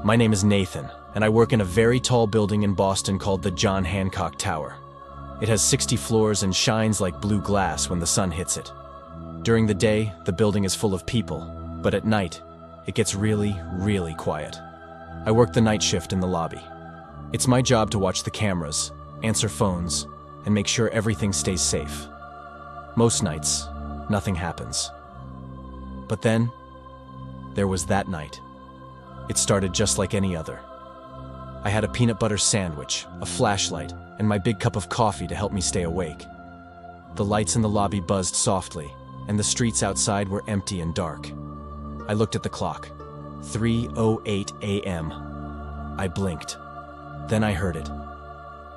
My name is Nathan, and I work in a very tall building in Boston called the John Hancock Tower. It has 60 floors and shines like blue glass when the sun hits it. During the day, the building is full of people, but at night, it gets really, really quiet. I work the night shift in the lobby. It's my job to watch the cameras, answer phones, and make sure everything stays safe. Most nights, nothing happens. But then, there was that night. It started just like any other. I had a peanut butter sandwich, a flashlight, and my big cup of coffee to help me stay awake. The lights in the lobby buzzed softly, and the streets outside were empty and dark. I looked at the clock. 3:08 a.m. I blinked. Then I heard it.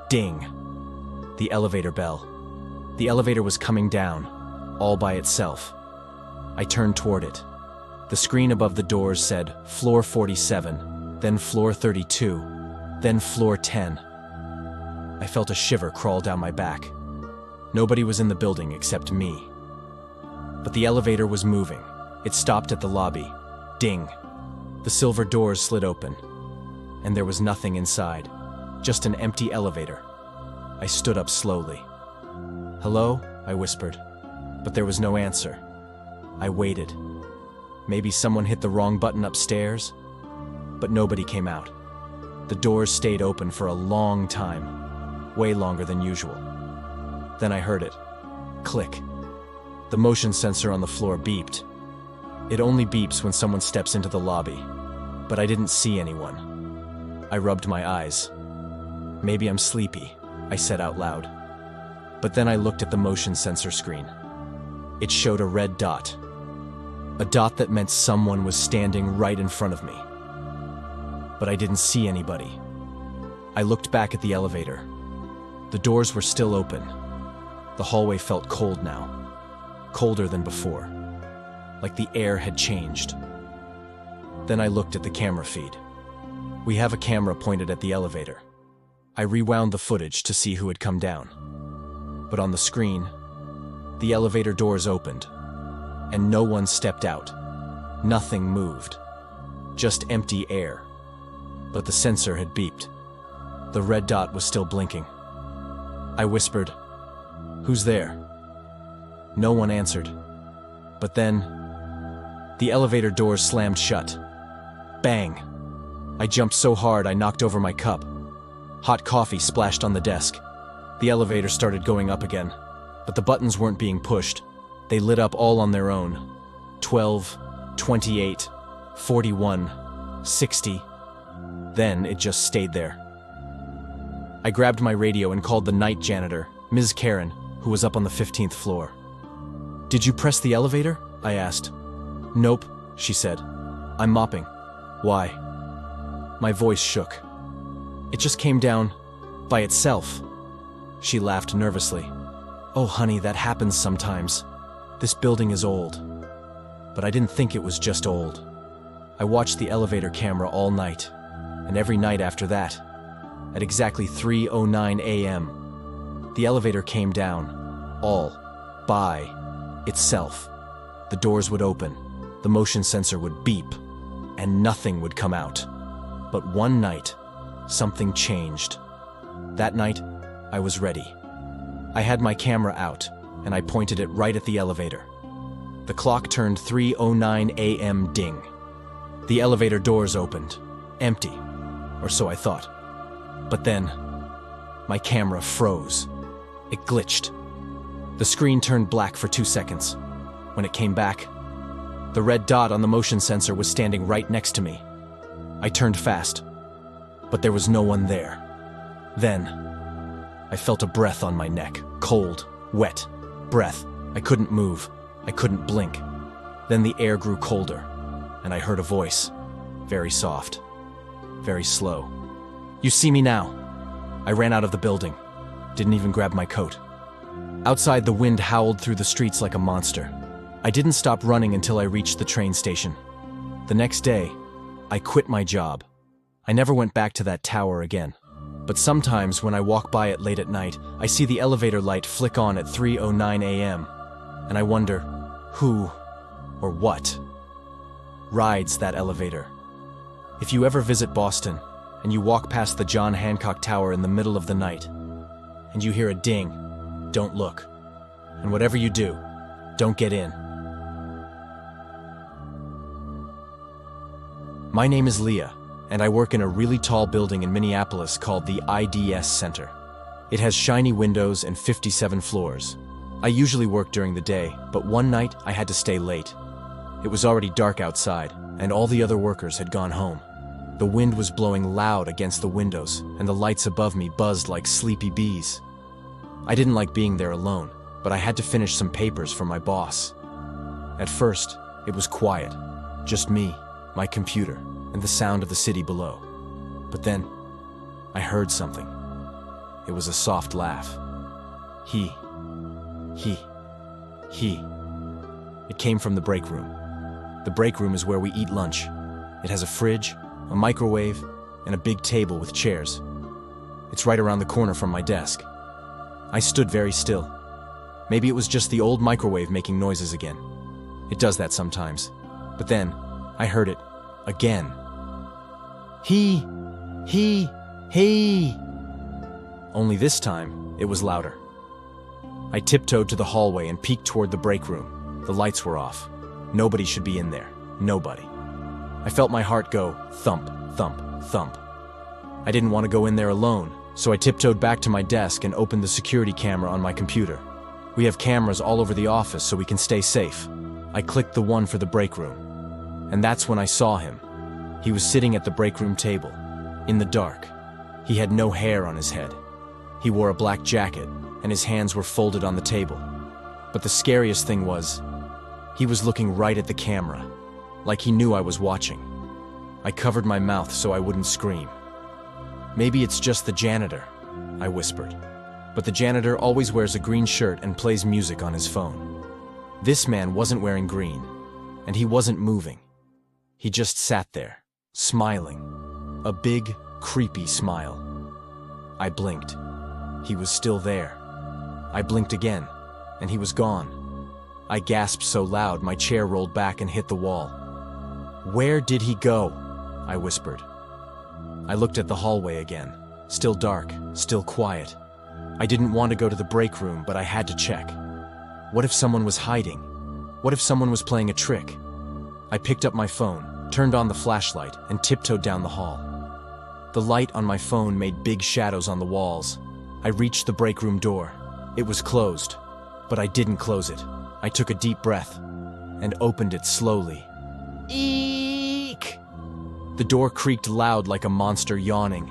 Ding! The elevator bell. The elevator was coming down, all by itself. I turned toward it. The screen above the doors said floor 47, then floor 32, then floor 10. I felt a shiver crawl down my back. Nobody was in the building except me. But the elevator was moving. It stopped at the lobby. Ding! The silver doors slid open, and there was nothing inside, just an empty elevator. I stood up slowly. "Hello?" I whispered, but there was no answer. I waited. Maybe someone hit the wrong button upstairs, but nobody came out. The doors stayed open for a long time, way longer than usual. Then I heard it. Click. The motion sensor on the floor beeped. It only beeps when someone steps into the lobby, but I didn't see anyone. I rubbed my eyes. "Maybe I'm sleepy," I said out loud. But then I looked at the motion sensor screen. It showed a red dot. A dot that meant someone was standing right in front of me. But I didn't see anybody. I looked back at the elevator. The doors were still open. The hallway felt cold now. Colder than before. Like the air had changed. Then I looked at the camera feed. We have a camera pointed at the elevator. I rewound the footage to see who had come down. But on the screen, the elevator doors opened, and no one stepped out. Nothing moved. Just empty air. But the sensor had beeped. The red dot was still blinking. I whispered, "Who's there?" No one answered. But then, the elevator doors slammed shut. Bang! I jumped so hard I knocked over my cup. Hot coffee splashed on the desk. The elevator started going up again, but the buttons weren't being pushed. They lit up all on their own. 12, 28, 41, 60. Then it just stayed there. I grabbed my radio and called the night janitor, Ms. Karen, who was up on the 15th floor. "Did you press the elevator?" I asked. "Nope," she said. "I'm mopping." "Why?" My voice shook. "It just came down by itself." She laughed nervously. "Oh, honey, that happens sometimes. This building is old." But I didn't think it was just old. I watched the elevator camera all night, and every night after that, at exactly 3:09 a.m., the elevator came down, all by itself. The doors would open, the motion sensor would beep, and nothing would come out. But one night, something changed. That night, I was ready. I had my camera out, and I pointed it right at the elevator. The clock turned 3:09 a.m. ding. The elevator doors opened, empty, or so I thought. But then, my camera froze. It glitched. The screen turned black for 2 seconds. When it came back, the red dot on the motion sensor was standing right next to me. I turned fast, but there was no one there. Then, I felt a breath on my neck, cold, wet, breath. I couldn't move. I couldn't blink. Then the air grew colder, and I heard a voice, very soft, very slow. "You see me now." I ran out of the building, didn't even grab my coat. Outside, the wind howled through the streets like a monster. I didn't stop running until I reached the train station. The next day, I quit my job. I never went back to that tower again. But sometimes when I walk by it late at night, I see the elevator light flick on at 3:09 a.m., and I wonder who or what rides that elevator. If you ever visit Boston and you walk past the John Hancock Tower in the middle of the night and you hear a ding, don't look. And whatever you do, don't get in. My name is Leah, and I work in a really tall building in Minneapolis called the IDS Center. It has shiny windows and 57 floors. I usually work during the day, but one night I had to stay late. It was already dark outside, and all the other workers had gone home. The wind was blowing loud against the windows, and the lights above me buzzed like sleepy bees. I didn't like being there alone, but I had to finish some papers for my boss. At first, it was quiet, just me, my computer, and the sound of the city below. But then, I heard something. It was a soft laugh. He. It came from the break room. The break room is where we eat lunch. It has a fridge, a microwave, and a big table with chairs. It's right around the corner from my desk. I stood very still. Maybe it was just the old microwave making noises again. It does that sometimes. But then, I heard it again. He. Only this time, it was louder. I tiptoed to the hallway and peeked toward the break room. The lights were off. Nobody should be in there. Nobody. I felt my heart go thump, thump, thump. I didn't want to go in there alone, so I tiptoed back to my desk and opened the security camera on my computer. We have cameras all over the office so we can stay safe. I clicked the one for the break room. And that's when I saw him. He was sitting at the break room table, in the dark. He had no hair on his head. He wore a black jacket, and his hands were folded on the table. But the scariest thing was, he was looking right at the camera, like he knew I was watching. I covered my mouth so I wouldn't scream. Maybe it's just the janitor, I whispered. But the janitor always wears a green shirt and plays music on his phone. This man wasn't wearing green, and he wasn't moving. He just sat there, smiling. A big, creepy smile. I blinked. He was still there. I blinked again, and he was gone. I gasped so loud my chair rolled back and hit the wall. "Where did he go?" I whispered. I looked at the hallway again. Still dark, still quiet. I didn't want to go to the break room, but I had to check. What if someone was hiding? What if someone was playing a trick? I picked up my phone, turned on the flashlight, and tiptoed down the hall. The light on my phone made big shadows on the walls. I reached the break room door. It was closed, but I didn't close it. I took a deep breath and opened it slowly. Eek! The door creaked loud like a monster yawning.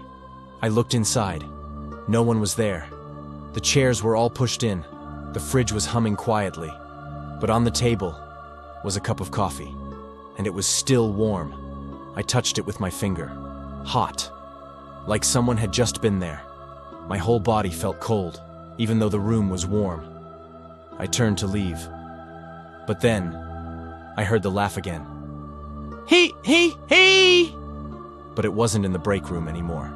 I looked inside. No one was there. The chairs were all pushed in. The fridge was humming quietly. But on the table was a cup of coffee, and it was still warm. I touched it with my finger. Hot. Like someone had just been there. My whole body felt cold, even though the room was warm. I turned to leave. But then, I heard the laugh again. He! But it wasn't in the break room anymore.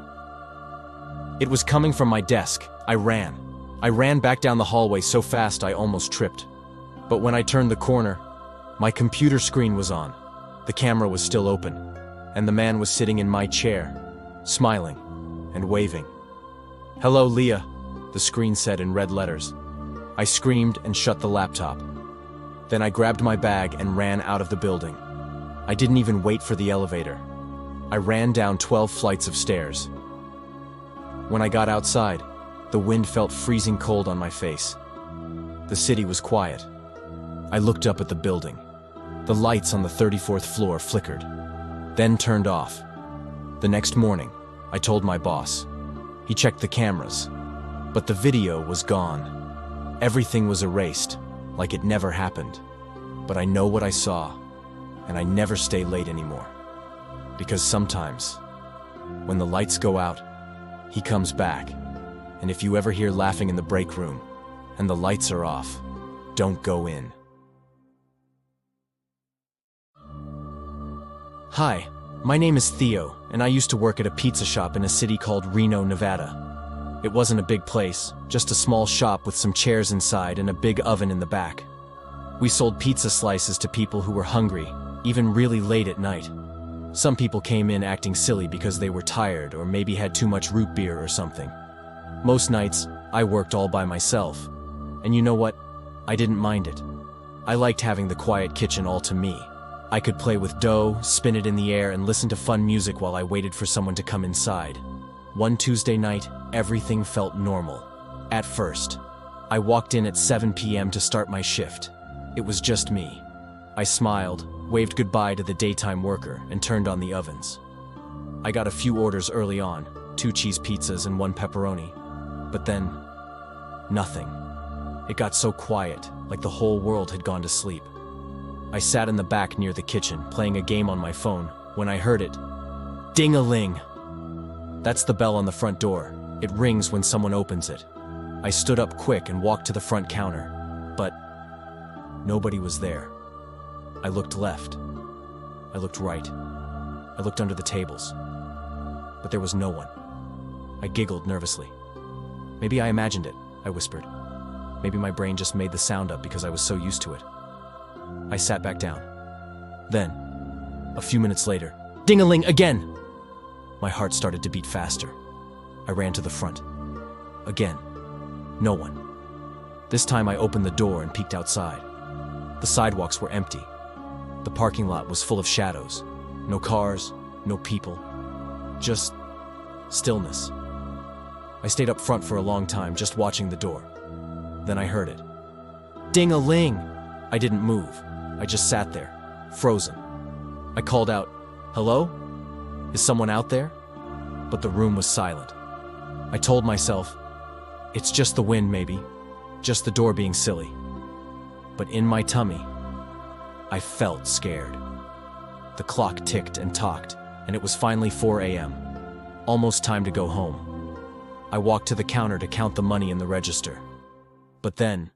It was coming from my desk. I ran back down the hallway so fast I almost tripped. But when I turned the corner, my computer screen was on. The camera was still open, and the man was sitting in my chair, smiling and waving. "Hello, Leah," the screen said in red letters. I screamed and shut the laptop. Then I grabbed my bag and ran out of the building. I didn't even wait for the elevator. I ran down 12 flights of stairs. When I got outside, the wind felt freezing cold on my face. The city was quiet. I looked up at the building. The lights on the 34th floor flickered, then turned off. The next morning, I told my boss. He checked the cameras, but the video was gone. Everything was erased, like it never happened. But I know what I saw, and I never stay late anymore. Because sometimes, when the lights go out, he comes back. And if you ever hear laughing in the break room, and the lights are off, don't go in. Hi, my name is Theo, and I used to work at a pizza shop in a city called Reno, Nevada. It wasn't a big place, just a small shop with some chairs inside and a big oven in the back. We sold pizza slices to people who were hungry, even really late at night. Some people came in acting silly because they were tired or maybe had too much root beer or something. Most nights, I worked all by myself. And you know what? I didn't mind it. I liked having the quiet kitchen all to me. I could play with dough, spin it in the air, and listen to fun music while I waited for someone to come inside. One Tuesday night, everything felt normal. At first, I walked in at 7 p.m. to start my shift. It was just me. I smiled, waved goodbye to the daytime worker, and turned on the ovens. I got a few orders early on, 2 cheese pizzas and 1 pepperoni. But then, nothing. It got so quiet, like the whole world had gone to sleep. I sat in the back near the kitchen, playing a game on my phone, when I heard it. Ding-a-ling! That's the bell on the front door. It rings when someone opens it. I stood up quick and walked to the front counter, but nobody was there. I looked left. I looked right. I looked under the tables, but there was no one. I giggled nervously. Maybe I imagined it, I whispered. Maybe my brain just made the sound up because I was so used to it. I sat back down. Then, a few minutes later, ding-a-ling again! My heart started to beat faster. I ran to the front. Again, no one. This time I opened the door and peeked outside. The sidewalks were empty. The parking lot was full of shadows. No cars, no people. Just stillness. I stayed up front for a long time, just watching the door. Then I heard it. Ding-a-ling! I didn't move. I just sat there, frozen. I called out, "Hello? Is someone out there?" But the room was silent. I told myself, it's just the wind maybe, just the door being silly. But in my tummy, I felt scared. The clock ticked and talked, and it was finally 4 a.m. Almost time to go home. I walked to the counter to count the money in the register. But then,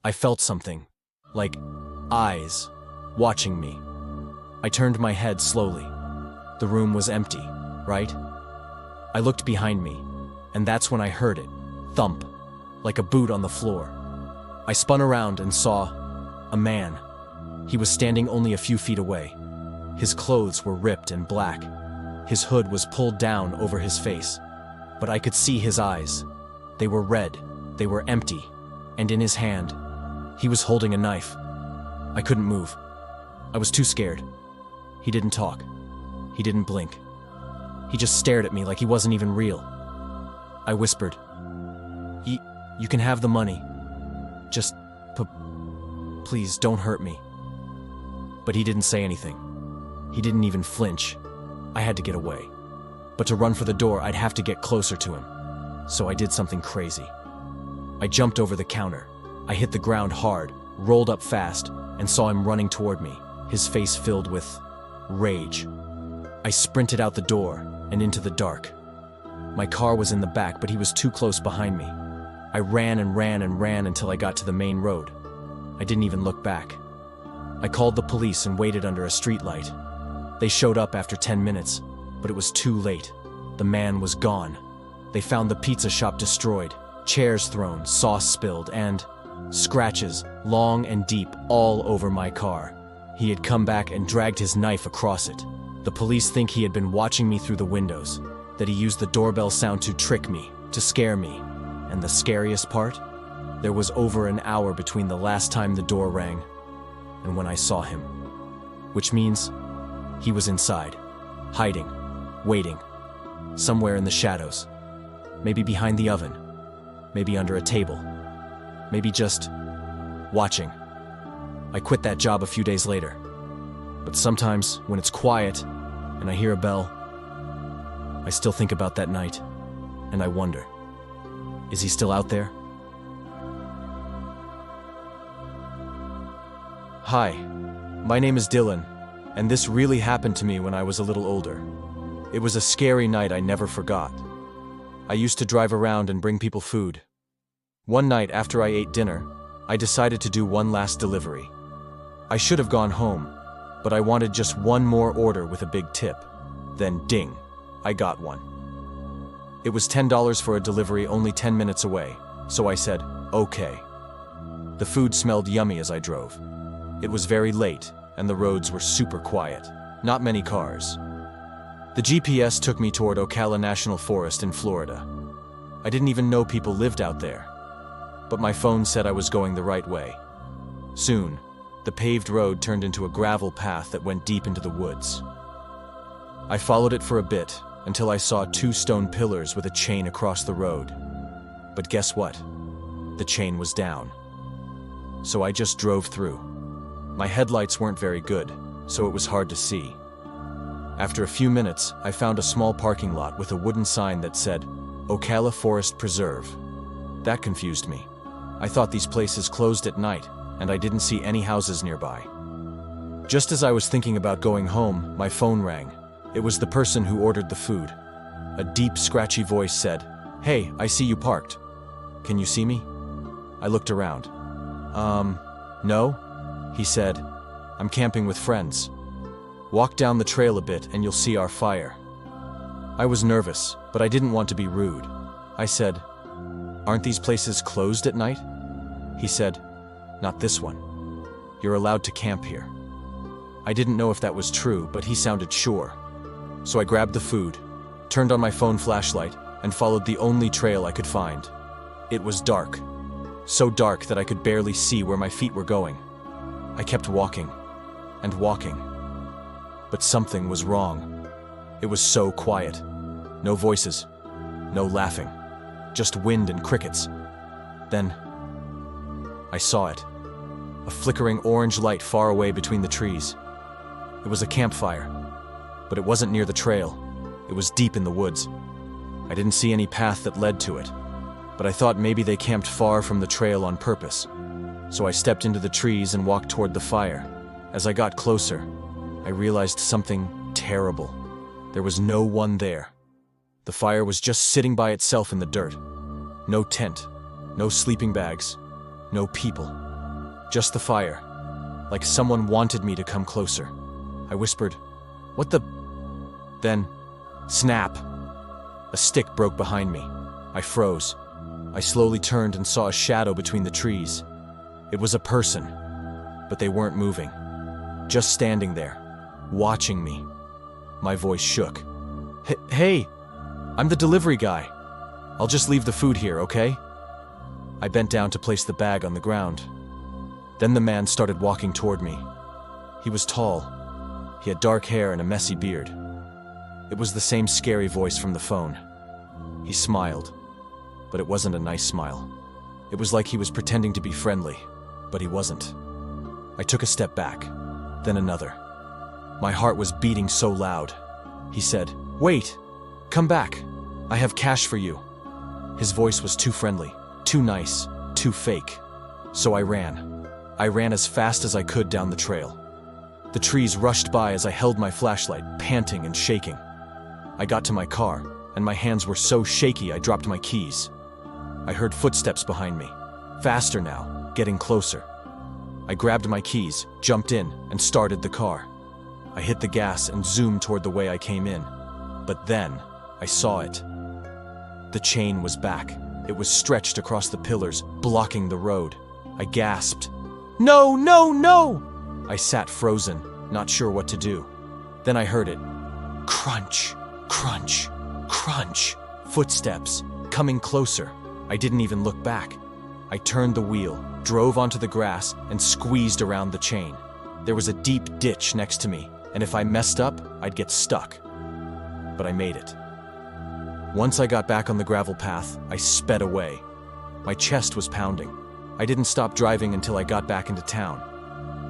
I felt something, like eyes, watching me. I turned my head slowly. The room was empty, right? I looked behind me, and that's when I heard it, thump, like a boot on the floor. I spun around and saw a man. He was standing only a few feet away. His clothes were ripped and black. His hood was pulled down over his face. But I could see his eyes. They were red, they were empty, and in his hand, he was holding a knife. I couldn't move. I was too scared. He didn't talk. He didn't blink. He just stared at me like he wasn't even real. I whispered, You can have the money. Just, please don't hurt me." But he didn't say anything. He didn't even flinch. I had to get away. But to run for the door, I'd have to get closer to him. So I did something crazy. I jumped over the counter. I hit the ground hard, rolled up fast, and saw him running toward me, his face filled with rage. I sprinted out the door and into the dark. My car was in the back, but he was too close behind me. I ran and ran and ran until I got to the main road. I didn't even look back. I called the police and waited under a streetlight. They showed up after 10 minutes, but it was too late. The man was gone. They found the pizza shop destroyed, chairs thrown, sauce spilled, and scratches, long and deep, all over my car. He had come back and dragged his knife across it. The police think he had been watching me through the windows, that he used the doorbell sound to trick me, to scare me. And the scariest part? There was over an hour between the last time the door rang and when I saw him. Which means he was inside, hiding, waiting, somewhere in the shadows. Maybe behind the oven, maybe under a table, maybe just watching. I quit that job a few days later. But sometimes, when it's quiet and I hear a bell, I still think about that night, and I wonder, is he still out there? Hi, my name is Dylan, and this really happened to me when I was a little older. It was a scary night I never forgot. I used to drive around and bring people food. One night after I ate dinner, I decided to do one last delivery. I should have gone home, but I wanted just one more order with a big tip. Then ding, I got one. It was $10 for a delivery only 10 minutes away, so I said, okay. The food smelled yummy as I drove. It was very late, and the roads were super quiet. Not many cars. The GPS took me toward Ocala National Forest in Florida. I didn't even know people lived out there, but my phone said I was going the right way. Soon, the paved road turned into a gravel path that went deep into the woods. I followed it for a bit until I saw 2 stone pillars with a chain across the road. But guess what? The chain was down. So I just drove through. My headlights weren't very good, so it was hard to see. After a few minutes, I found a small parking lot with a wooden sign that said, Ocala Forest Preserve. That confused me. I thought these places closed at night, and I didn't see any houses nearby. Just as I was thinking about going home, my phone rang. It was the person who ordered the food. A deep, scratchy voice said, "Hey, I see you parked. Can you see me?" I looked around. No," he said. "I'm camping with friends. Walk down the trail a bit and you'll see our fire." I was nervous, but I didn't want to be rude. I said, "Aren't these places closed at night?" He said, "Not this one. You're allowed to camp here." I didn't know if that was true, but he sounded sure. So I grabbed the food, turned on my phone flashlight, and followed the only trail I could find. It was dark. So dark that I could barely see where my feet were going. I kept walking and walking. But something was wrong. It was so quiet. No voices, no laughing, just wind and crickets. Then I saw it. A flickering orange light far away between the trees. It was a campfire, but it wasn't near the trail. It was deep in the woods. I didn't see any path that led to it, but I thought maybe they camped far from the trail on purpose. So I stepped into the trees and walked toward the fire. As I got closer, I realized something terrible. There was no one there. The fire was just sitting by itself in the dirt. No tent, no sleeping bags, no people. Just the fire, like someone wanted me to come closer. I whispered, "What the?" Then, snap! A stick broke behind me. I froze. I slowly turned and saw a shadow between the trees. It was a person, but they weren't moving. Just standing there, watching me. My voice shook. Hey, I'm the delivery guy. I'll just leave the food here, okay?" I bent down to place the bag on the ground. Then the man started walking toward me. He was tall. He had dark hair and a messy beard. It was the same scary voice from the phone. He smiled, but it wasn't a nice smile. It was like he was pretending to be friendly, but he wasn't. I took a step back, then another. My heart was beating so loud. He said, "Wait, come back. I have cash for you." His voice was too friendly, too nice, too fake. So I ran. I ran as fast as I could down the trail. The trees rushed by as I held my flashlight, panting and shaking. I got to my car, and my hands were so shaky I dropped my keys. I heard footsteps behind me, faster now, getting closer. I grabbed my keys, jumped in, and started the car. I hit the gas and zoomed toward the way I came in. But then, I saw it. The chain was back. It was stretched across the pillars, blocking the road. I gasped. "No, no, no!" I sat frozen, not sure what to do. Then I heard it. Crunch, crunch, crunch. Footsteps, coming closer. I didn't even look back. I turned the wheel, drove onto the grass, and squeezed around the chain. There was a deep ditch next to me, and if I messed up, I'd get stuck. But I made it. Once I got back on the gravel path, I sped away. My chest was pounding. I didn't stop driving until I got back into town.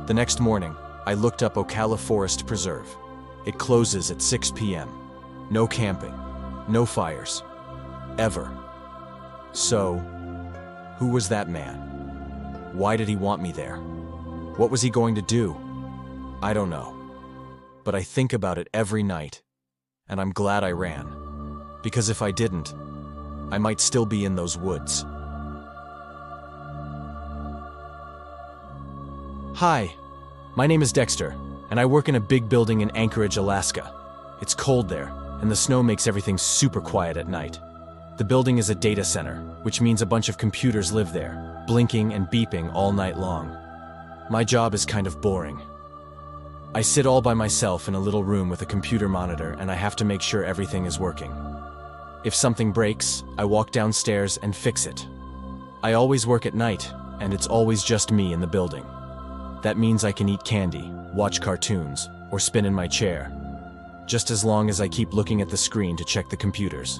The next morning, I looked up Ocala Forest Preserve. It closes at 6 p.m. No camping, no fires. Ever. So, who was that man? Why did he want me there? What was he going to do? I don't know. But I think about it every night, and I'm glad I ran. Because if I didn't, I might still be in those woods. Hi, my name is Dexter, and I work in a big building in Anchorage, Alaska. It's cold there, and the snow makes everything super quiet at night. The building is a data center, which means a bunch of computers live there, blinking and beeping all night long. My job is kind of boring. I sit all by myself in a little room with a computer monitor, and I have to make sure everything is working. If something breaks, I walk downstairs and fix it. I always work at night, and it's always just me in the building. That means I can eat candy, watch cartoons, or spin in my chair, just as long as I keep looking at the screen to check the computers.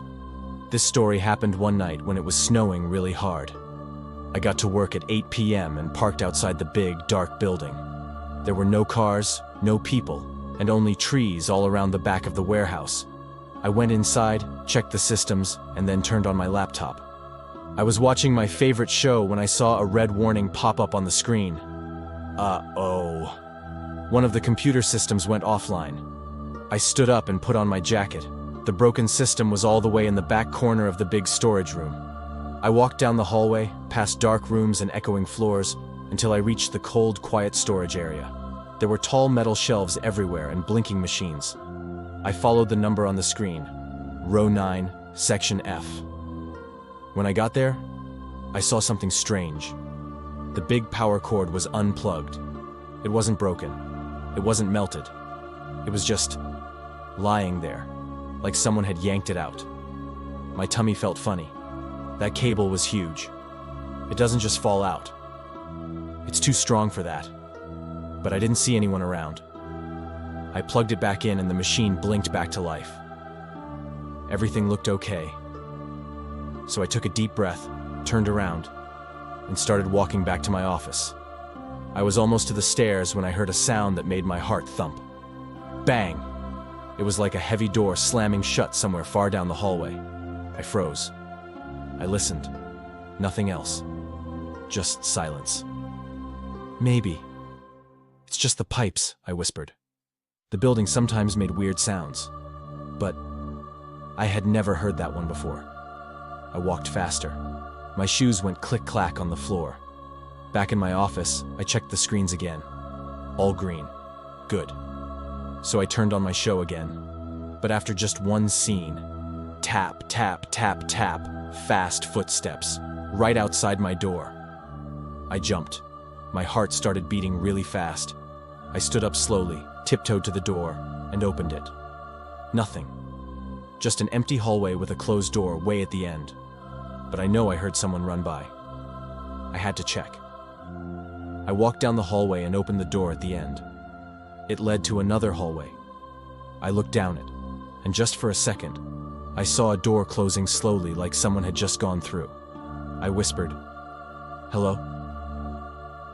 This story happened one night when it was snowing really hard. I got to work at 8 p.m. and parked outside the big, dark building. There were no cars, no people, and only trees all around the back of the warehouse. I went inside, checked the systems, and then turned on my laptop. I was watching my favorite show when I saw a red warning pop up on the screen. Uh-oh. One of the computer systems went offline. I stood up and put on my jacket. The broken system was all the way in the back corner of the big storage room. I walked down the hallway, past dark rooms and echoing floors, until I reached the cold, quiet storage area. There were tall metal shelves everywhere and blinking machines. I followed the number on the screen, row 9, section F. When I got there, I saw something strange. The big power cord was unplugged. It wasn't broken. It wasn't melted. It was just lying there, like someone had yanked it out. My tummy felt funny. That cable was huge. It doesn't just fall out. It's too strong for that. But I didn't see anyone around. I plugged it back in and the machine blinked back to life. Everything looked okay. So I took a deep breath, turned around, and started walking back to my office. I was almost to the stairs when I heard a sound that made my heart thump. Bang! It was like a heavy door slamming shut somewhere far down the hallway. I froze. I listened. Nothing else. Just silence. Maybe. It's just the pipes, I whispered. The building sometimes made weird sounds. But I had never heard that one before. I walked faster. My shoes went click-clack on the floor. Back in my office, I checked the screens again. All green. Good. So I turned on my show again. But after just one scene, tap, tap, tap, tap, fast footsteps, right outside my door. I jumped. My heart started beating really fast. I stood up slowly, tiptoed to the door, and opened it. Nothing. Just an empty hallway with a closed door way at the end. But I know I heard someone run by. I had to check. I walked down the hallway and opened the door at the end. It led to another hallway. I looked down it, and just for a second, I saw a door closing slowly like someone had just gone through. I whispered, "Hello?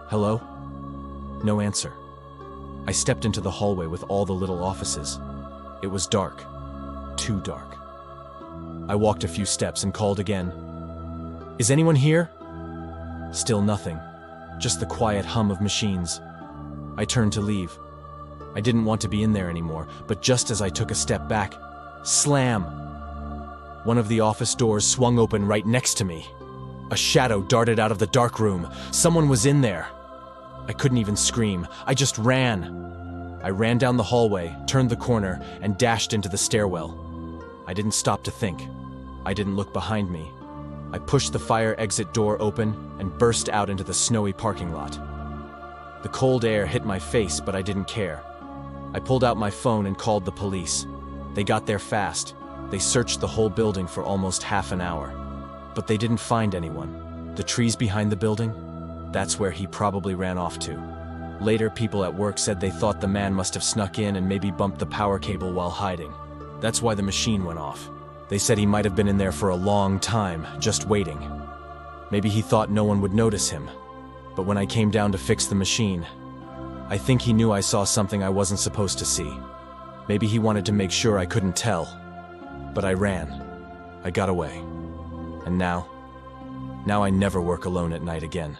Hello?" No answer. I stepped into the hallway with all the little offices. It was dark. Too dark. I walked a few steps and called again. "Is anyone here?" Still nothing. Just the quiet hum of machines. I turned to leave. I didn't want to be in there anymore, but just as I took a step back, slam! One of the office doors swung open right next to me. A shadow darted out of the dark room. Someone was in there. I couldn't even scream. I just ran. I ran down the hallway, turned the corner, and dashed into the stairwell. I didn't stop to think. I didn't look behind me. I pushed the fire exit door open and burst out into the snowy parking lot. The cold air hit my face, but I didn't care. I pulled out my phone and called the police. They got there fast. They searched the whole building for almost half an hour. But they didn't find anyone. The trees behind the building? That's where he probably ran off to. Later, people at work said they thought the man must have snuck in and maybe bumped the power cable while hiding. That's why the machine went off. They said he might have been in there for a long time, just waiting. Maybe he thought no one would notice him. But when I came down to fix the machine, I think he knew I saw something I wasn't supposed to see. Maybe he wanted to make sure I couldn't tell. But I ran. I got away. And now I never work alone at night again.